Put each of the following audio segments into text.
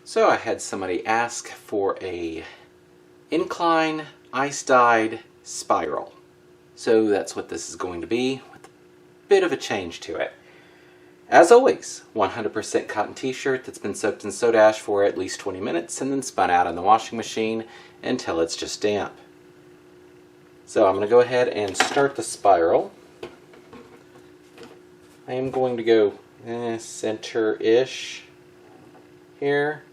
So I had somebody ask for a Incline ice-dyed spiral. So that's what this is going to be, with a bit of a change to it. As always, 100% cotton t-shirt that's been soaked in soda ash for at least 20 minutes and then spun out in the washing machine until it's just damp. So I'm going to go ahead and start the spiral. I am going to go center-ish here.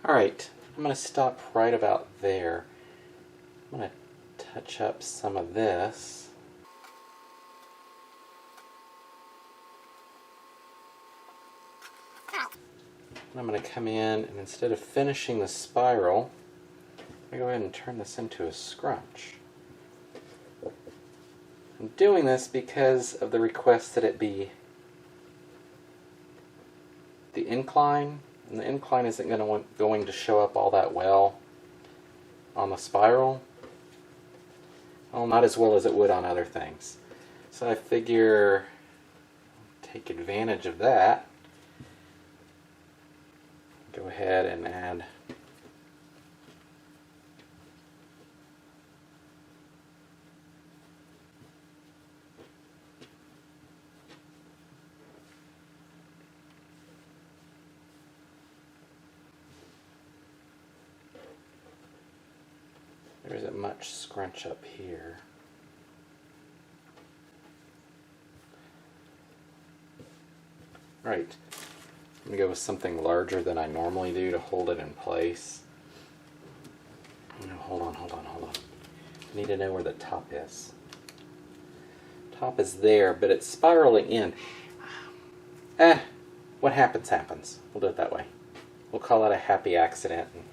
Alright, I'm going to stop right about there. I'm going to touch up some of this. And I'm going to come in and instead of finishing the spiral, I'm going to go ahead and turn this into a scrunch. I'm doing this because of the request that it be the incline. And the incline isn't going to show up all that well on the spiral. Well, not as well as it would on other things. So I figure take advantage of that. Go ahead and add there isn't much scrunch up here. Right. I'm going to go with something larger than I normally do to hold it in place. No, hold on. I need to know where the top is. Top is there, but it's spiraling in. What happens, happens. We'll do it that way. We'll call it a happy accident and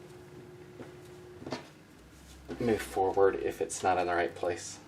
move forward if it's not in the right place.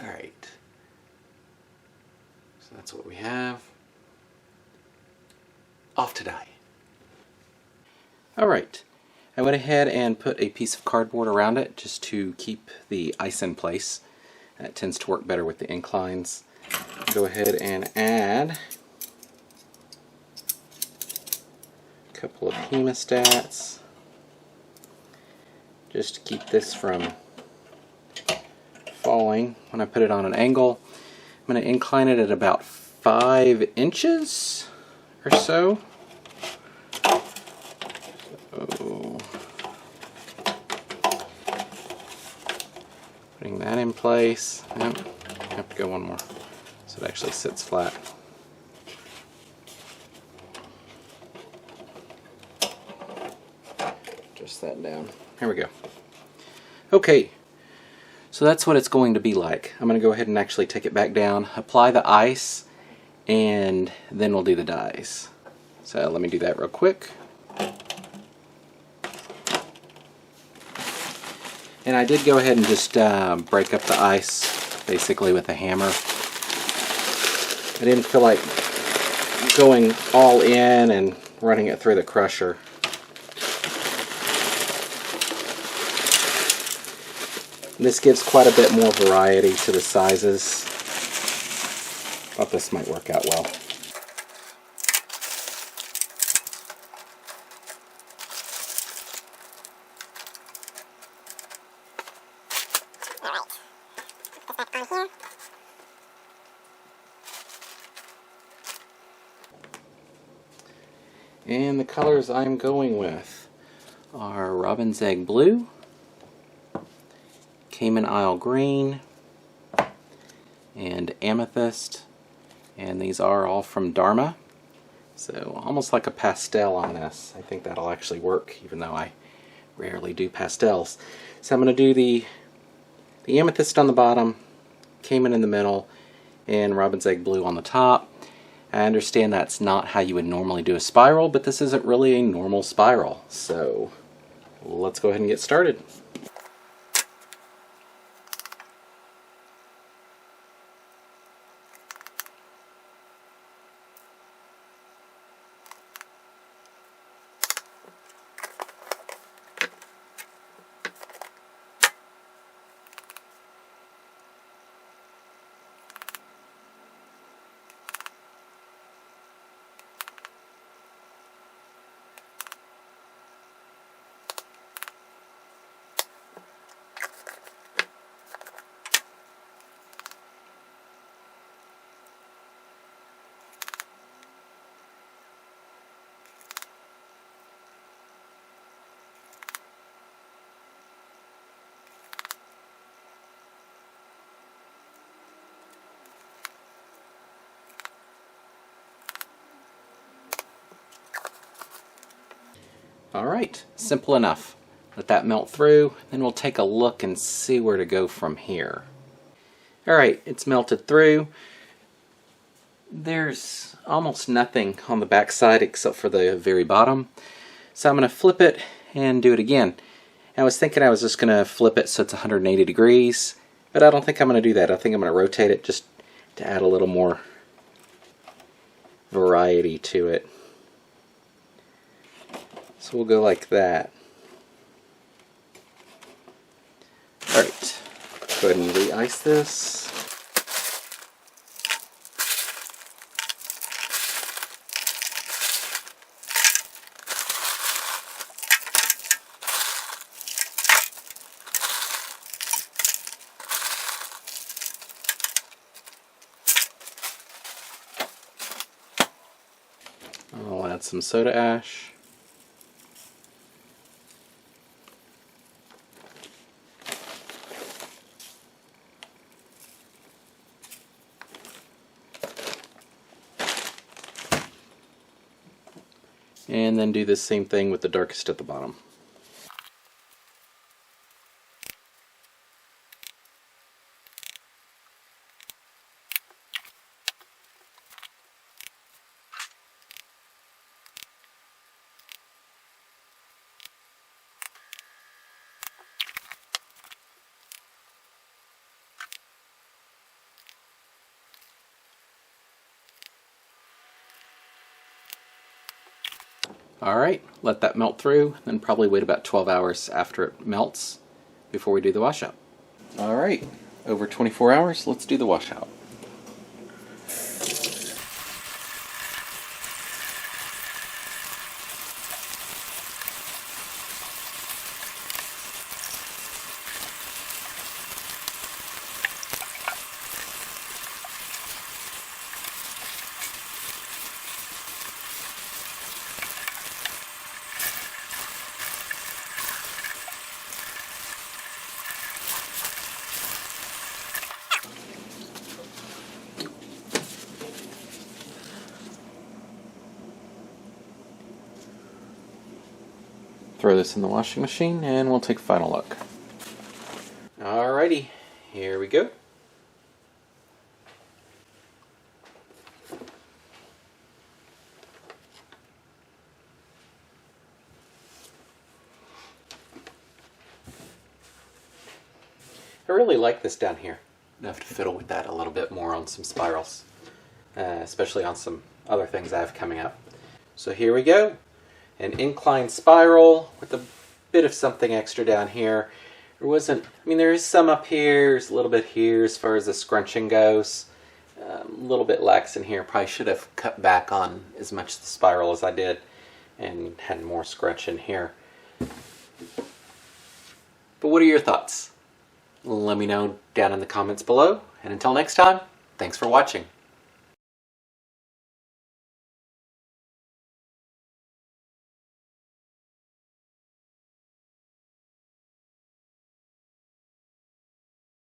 Alright, so that's what we have. Off to die. Alright, I went ahead and put a piece of cardboard around it just to keep the ice in place. That tends to work better with the inclines. Go ahead and add a couple of hemostats just to keep this from falling. When I put it on an angle, I'm going to incline it at about 5 inches or so. Putting that in place. Yep. I have to go one more so it actually sits flat. Adjust that down. Here we go. Okay, so that's what it's going to be like. I'm going to go ahead and actually take it back down, apply the ice, and then we'll do the dies. So let me do that real quick. And I did go ahead and just break up the ice basically with a hammer. I didn't feel like going all in and running it through the crusher. This gives quite a bit more variety to the sizes. Thought this might work out well. And the colors I'm going with are Robin's Egg Blue, Cayman Isle Green, and Amethyst. And these are all from Dharma. So almost like a pastel on this. I think that'll actually work, even though I rarely do pastels. So I'm going to do the Amethyst on the bottom, Cayman in the middle, and Robin's Egg Blue on the top. I understand that's not how you would normally do a spiral, but this isn't really a normal spiral. So let's go ahead and get started. Alright, simple enough. Let that melt through, then we'll take a look and see where to go from here. Alright, it's melted through. There's almost nothing on the back side except for the very bottom. So I'm going to flip it and do it again. I was thinking I was just going to flip it so it's 180 degrees, but I don't think I'm going to do that. I think I'm going to rotate it just to add a little more variety to it. So we'll go like that. Alright, go ahead and re-ice this. I'll add some soda ash. And then do the same thing with the darkest at the bottom. Alright, let that melt through, then probably wait about 12 hours after it melts before we do the washout. Alright, over 24 hours, let's do the washout. Throw this in the washing machine and we'll take a final look. Alrighty, here we go. I really like this down here. I have to fiddle with that a little bit more on some spirals, especially on some other things I have coming up. So here we go. An incline spiral with a bit of something extra down here. There wasn't, I mean, there is some up here, there's a little bit here as far as the scrunching goes. A little bit lax in here. Probably should have cut back on as much of the spiral as I did and had more scrunch in here. But what are your thoughts? Let me know down in the comments below. And until next time, thanks for watching.